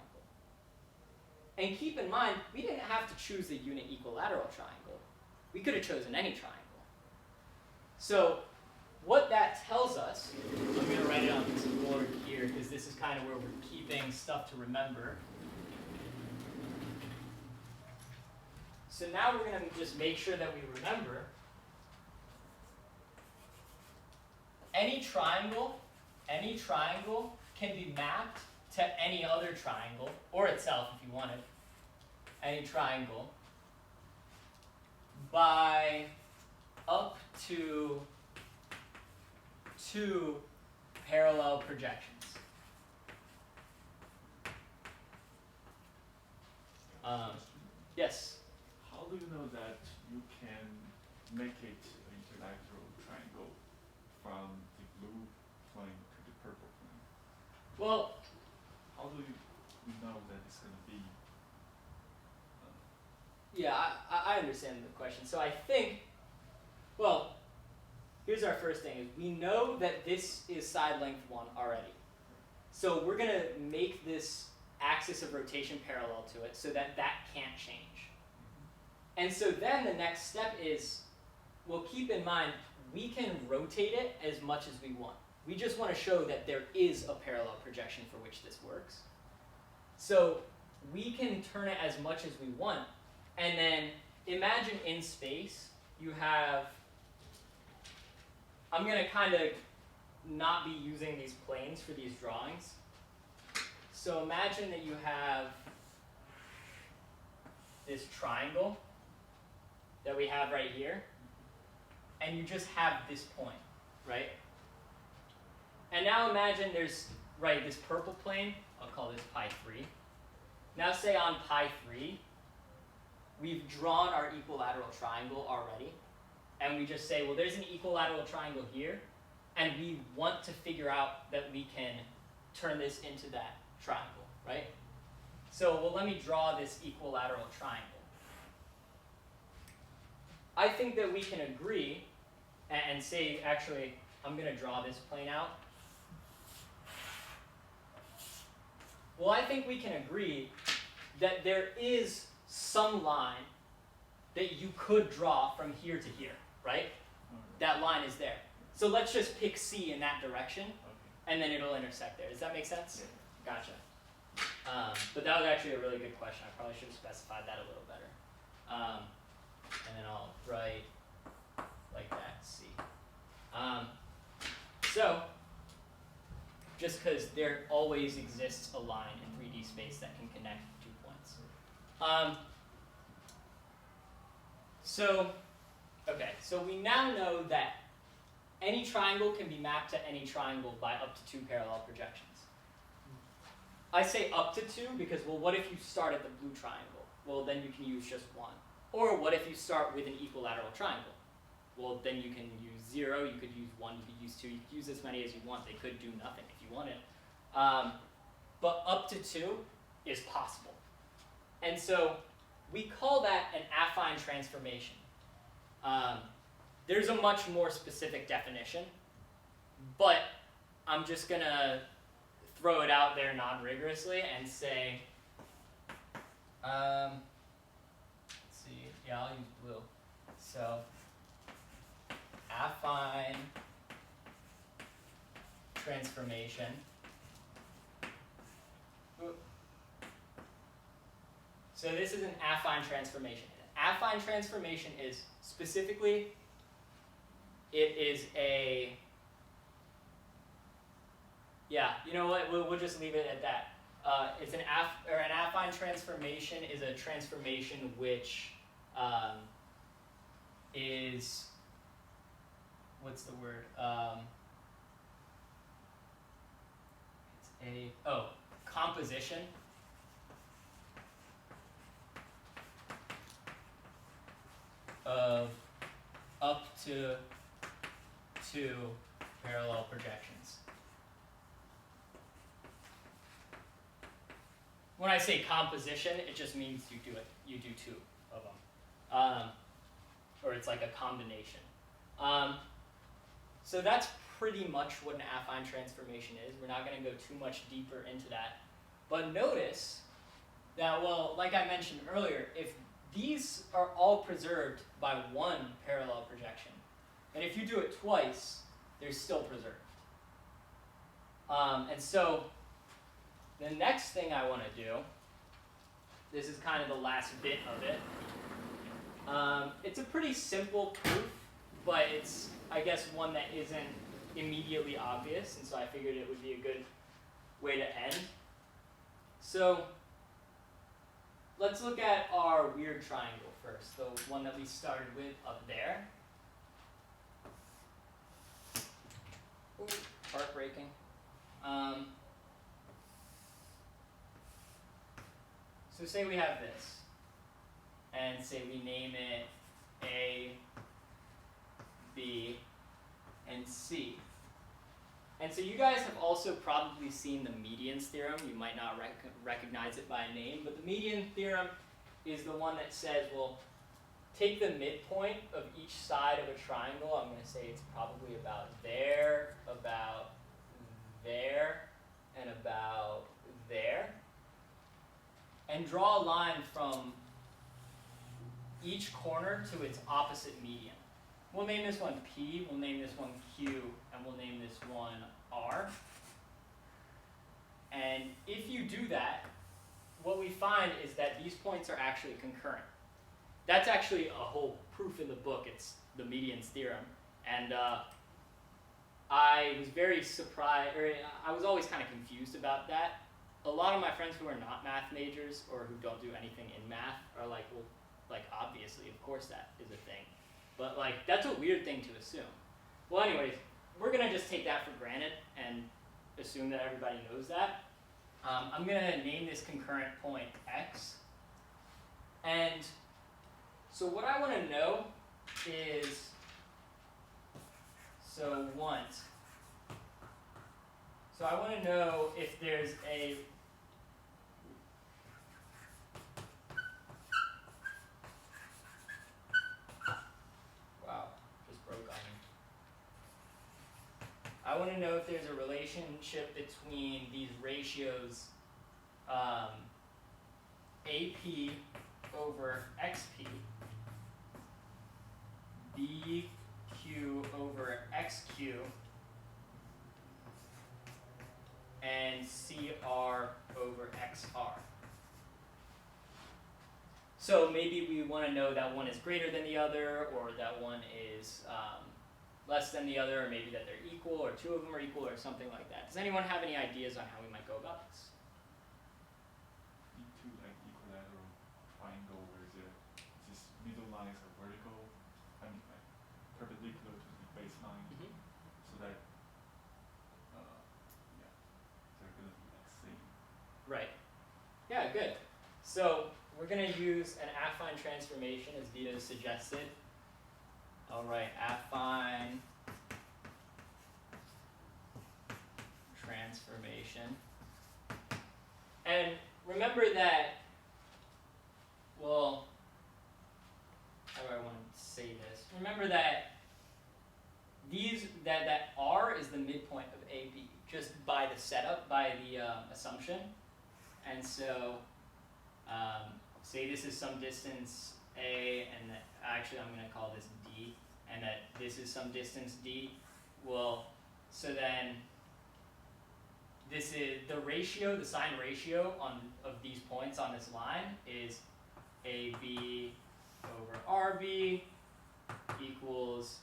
And keep in mind, we didn't have to choose the unit equilateral triangle. We could have chosen any triangle. So what that tells us, I'm going to write it on this board here because this is kind of where we're keeping stuff to remember. So now we're going to just make sure that we remember any triangle can be mapped to any other triangle, or itself if you wanted, any triangle, by up to 2 parallel projections. Yes? How do you know that you can make it an equilateral triangle from the blue plane to the purple plane? Well, how do you know that it's going to be? Yeah, I understand the question. So I think, well, here's our first thing. Is we know that this is side length 1 already. So we're going to make this axis of rotation parallel to it so that that can't change. And so then the next step is, well, keep in mind, we can rotate it as much as we want. We just want to show that there is a parallel projection for which this works. So we can turn it as much as we want. And then imagine in space, you have, I'm going to kind of not be using these planes for these drawings. So imagine that you have this triangle that we have right here, and you just have this point, right? And now imagine there's, right, this purple plane, I'll call this pi 3. Now say on pi 3, we've drawn our equilateral triangle already, and we just say, well, there's an equilateral triangle here, and we want to figure out that we can turn this into that triangle, right? So, well, let me draw this equilateral triangle. I think that we can agree and say, actually, I'm going to draw this plane out. Well, I think we can agree that there is some line that you could draw from here to here, right? That line is there. So let's just pick C in that direction, and then it'll intersect there. Does that make sense? Yeah. Gotcha. But that was actually a really good question. I probably should have specified that a little better. And then I'll write like that, C. So, just because there always exists a line in 3D space that can connect 2 points. So we now know that any triangle can be mapped to any triangle by up to 2 parallel projections. I say up to 2 because, well, what if you start at the blue triangle? Well, then you can use just 1. Or what if you start with an equilateral triangle? Well, then you can use 0, you could use 1, you could use 2, you could use as many as you want. They could do nothing if you wanted. But up to 2 is possible. And so we call that an affine transformation. There's a much more specific definition, but I'm just going to throw it out there non-rigorously and say, let's see, yeah, I'll use blue. So, affine transformation. So this is an affine transformation. An affine transformation is specifically, it is a, yeah, you know what, we'll just leave it at that. It's an affine transformation is a transformation which is, what's the word? It's a, composition. Of up to 2 parallel projections. When I say composition, it just means you do 2 of them. Or it's like a combination. So that's pretty much what an affine transformation is. We're not going to go too much deeper into that. But notice that, well, like I mentioned earlier, if these are all preserved by 1 parallel projection, and if you do it twice, they're still preserved. And so the next thing I want to do, this is kind of the last bit of it. It's a pretty simple proof, but it's, I guess, one that isn't immediately obvious, and so I figured it would be a good way to end. So let's look at our weird triangle first, the one that we started with up there. Ooh, heartbreaking. So say we have this, and say we name it A, B, and C. And so you guys have also probably seen the medians theorem. You might not recognize it by name, but the median theorem is the one that says, well, take the midpoint of each side of a triangle. I'm going to say it's probably about there, and about there. And draw a line from each corner to its opposite median. We'll name this one P, we'll name this one Q, and we'll name this one R. And if you do that, what we find is that these points are actually concurrent. That's actually a whole proof in the book. It's the medians theorem. And I was very surprised, or I was always kind of confused about that. A lot of my friends who are not math majors or who don't do anything in math are like, well, like obviously, of course that is a thing. But like, that's a weird thing to assume. Well, anyways, we're gonna just take that for granted and assume that everybody knows that. I'm gonna name this concurrent point X. And so what I wanna know is, so I wanna know if there's a, wow, just broke on me. I want to know if there's a relationship between these ratios AP over XP, BQ over XQ, and CR over XR. So maybe we want to know that one is greater than the other, or that one is less than the other, or maybe that they're equal, or two of them are equal, or something like that. Does anyone have any ideas on how we might go about this? Need two like equilateral triangle where this middle lines are vertical, I mean like perpendicular to the baseline, so that yeah, they're gonna be like same. Right. Yeah, good. So we're going to use an affine transformation as Vito suggested. All right, affine transformation. And remember that, well, how do I want to say this? Remember that that R is the midpoint of AB, just by the setup, by the assumption. And so, say this is some distance A, and that, actually I'm going to call this D, and that this is some distance D. Well, so then this is the ratio, the sign ratio of these points on this line is AB over RB equals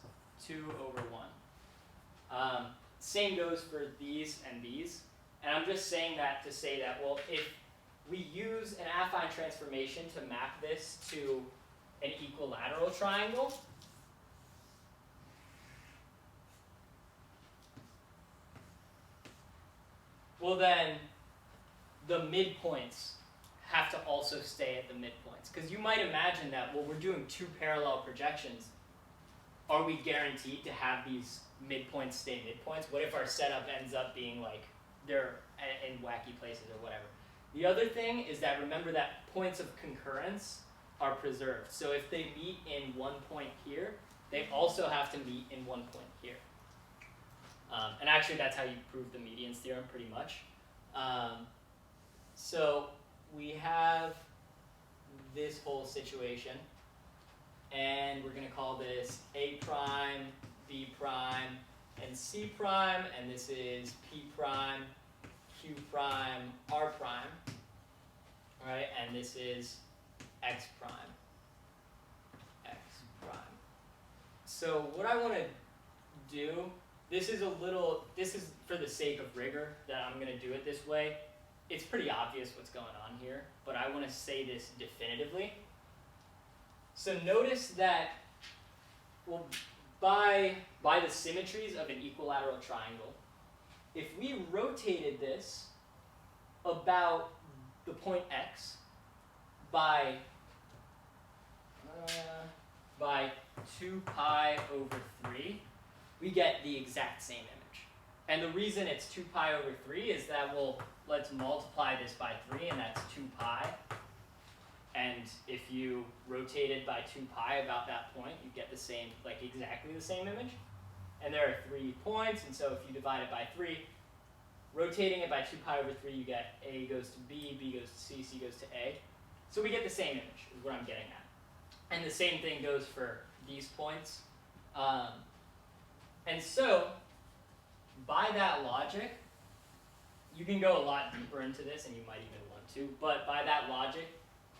2 over 1. Same goes for these and these. And I'm just saying that to say that, well, if we use an affine transformation to map this to an equilateral triangle, well then the midpoints have to also stay at the midpoints. Because you might imagine that, well, we're doing two parallel projections. Are we guaranteed to have these midpoints stay midpoints? What if our setup ends up being like they're in wacky places or whatever? The other thing is that remember that points of concurrence are preserved. So if they meet in one point here, they also have to meet in one point here. And actually that's how you prove the medians theorem pretty much. So we have this whole situation, and we're going to call this A prime, B prime, and C prime, and this is P prime, Q prime, R prime, right? And this is X prime, X prime. So what I want to do, this is for the sake of rigor that I'm going to do it this way. It's pretty obvious what's going on here, but I want to say this definitively. So notice that, well, by the symmetries of an equilateral triangle, if we rotated this about the point X by 2 pi over 3, we get the exact same image. And the reason it's 2 pi over 3 is that, well, let's multiply this by 3, and that's 2 pi. And if you rotate it by 2 pi about that point, you get the same, like exactly the same image. And there are 3 points, and so if you divide it by 3, rotating it by 2 pi over 3, you get A goes to B, B goes to C, C goes to A. So we get the same image, is what I'm getting at. And the same thing goes for these points. And so, by that logic, you can go a lot deeper into this, and you might even want to, but by that logic,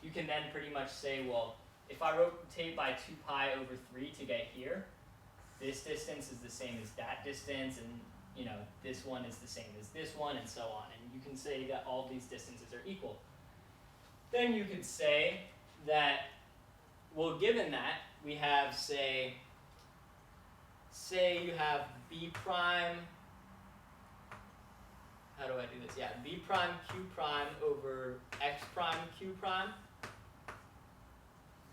you can then pretty much say, well, if I rotate by 2 pi over 3 to get here, this distance is the same as that distance, and you know, this one is the same as this one, and so on. And you can say that all these distances are equal. Then you could say that, well, given that, we have, say you have B prime, how do I do this? Yeah, B prime Q prime over X prime Q prime.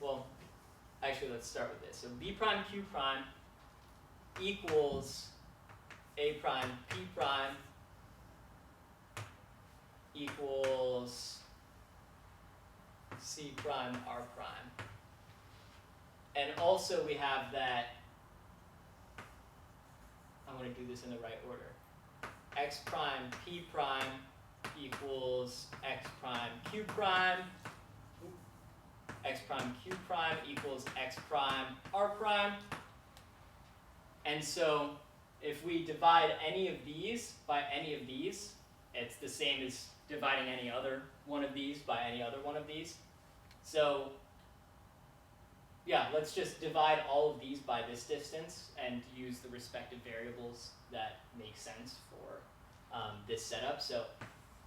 Well, actually, let's start with this. So B prime Q prime equals A prime P prime equals C prime R prime. And also we have that, I want to do this in the right order, X prime P prime equals x prime q prime. X prime q prime equals x prime r prime. And so if we divide any of these by any of these, it's the same as dividing any other one of these by any other one of these. So yeah, let's just divide all of these by this distance and use the respective variables that make sense for this setup. So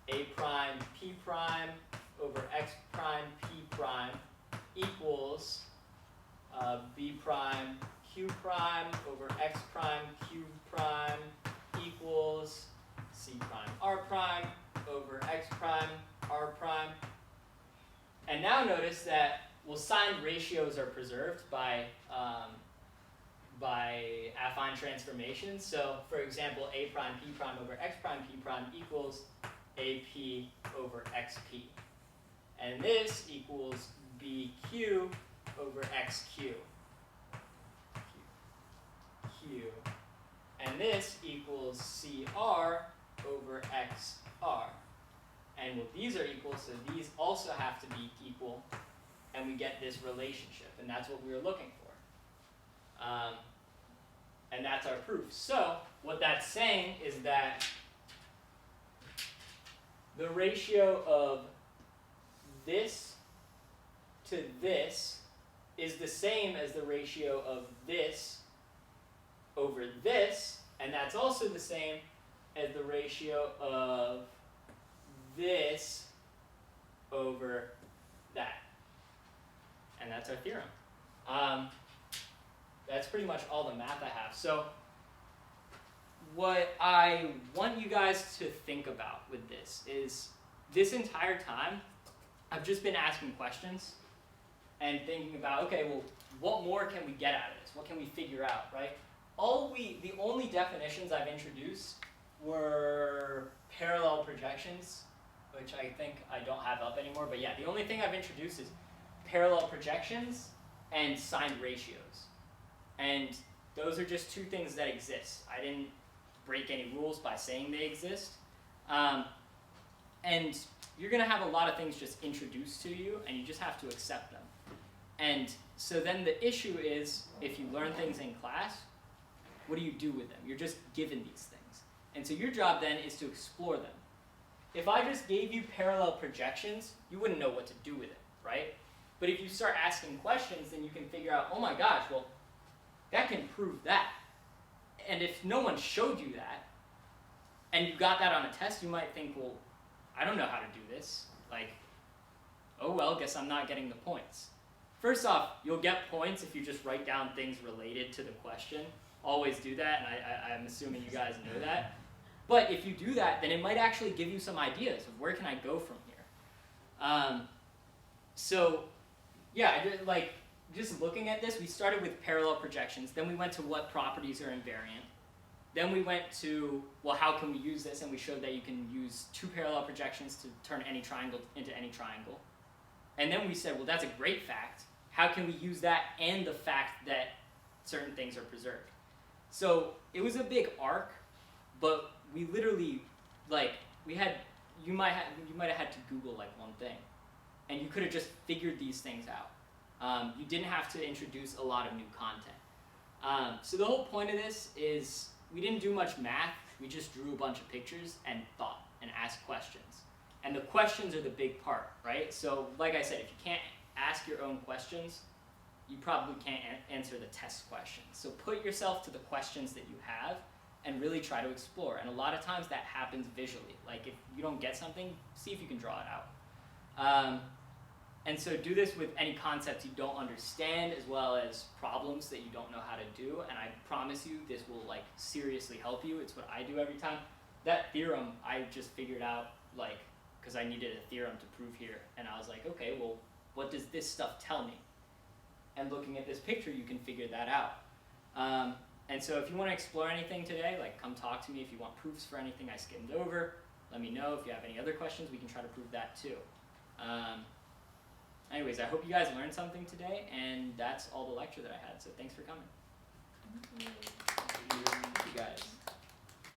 a prime p prime over x prime p prime equals b prime q prime over x prime q prime equals c prime r prime over x prime r prime. And now notice that, well, signed ratios are preserved by affine transformations. So for example, a prime p prime over x prime p prime equals ap over xp. And this equals bq over xq. Q. And this equals cr over xr. And well, these are equal, so these also have to be equal, and we get this relationship, and that's what we were looking for. And that's our proof. So what that's saying is that the ratio of this to this is the same as the ratio of this over this, and that's also the same as the ratio of this over that. And that's our theorem. That's pretty much all the math I have. So what I want you guys to think about with this is, this entire time, I've just been asking questions and thinking about, okay, well, what more can we get out of this? What can we figure out, right? The only definitions I've introduced were parallel projections, which I think I don't have up anymore, but yeah, the only thing I've introduced is parallel projections and signed ratios. And those are just two things that exist. I didn't break any rules by saying they exist. And you're going to have a lot of things just introduced to you, and you just have to accept them. And so then the issue is, if you learn things in class, what do you do with them? You're just given these things. And so your job then is to explore them. If I just gave you parallel projections, you wouldn't know what to do with it, right? But if you start asking questions, then you can figure out, oh my gosh, well, that can prove that. And if no one showed you that, and you got that on a test, you might think, well, I don't know how to do this. Like, oh well, guess I'm not getting the points. First off, you'll get points if you just write down things related to the question. Always do that, and I'm assuming you guys know that. But if you do that, then it might actually give you some ideas of where can I go from here. So yeah, just looking at this, we started with parallel projections, then we went to what properties are invariant. Then we went to, well, how can we use this? And we showed that you can use two parallel projections to turn any triangle into any triangle. And then we said, well, that's a great fact. How can we use that and the fact that certain things are preserved? So it was a big arc, but we literally, you might have had to Google one thing, and you could have just figured these things out. You didn't have to introduce a lot of new content. So the whole point of this is, we didn't do much math, we just drew a bunch of pictures and thought and asked questions. And the questions are the big part, right? So like I said, if you can't ask your own questions, you probably can't answer the test questions. So put yourself to the questions that you have and really try to explore. And a lot of times that happens visually. Like if you don't get something, see if you can draw it out. And so do this with any concepts you don't understand, as well as problems that you don't know how to do. And I promise you, this will seriously help you. It's what I do every time. That theorem, I just figured out because I needed a theorem to prove here. And I was like, okay, well, what does this stuff tell me? And looking at this picture, you can figure that out. And so if you want to explore anything today, come talk to me. If you want proofs for anything I skimmed over, let me know. If you have any other questions, we can try to prove that too. Anyways, I hope you guys learned something today, and that's all the lecture that I had. So thanks for coming. Thank you. Thank you guys.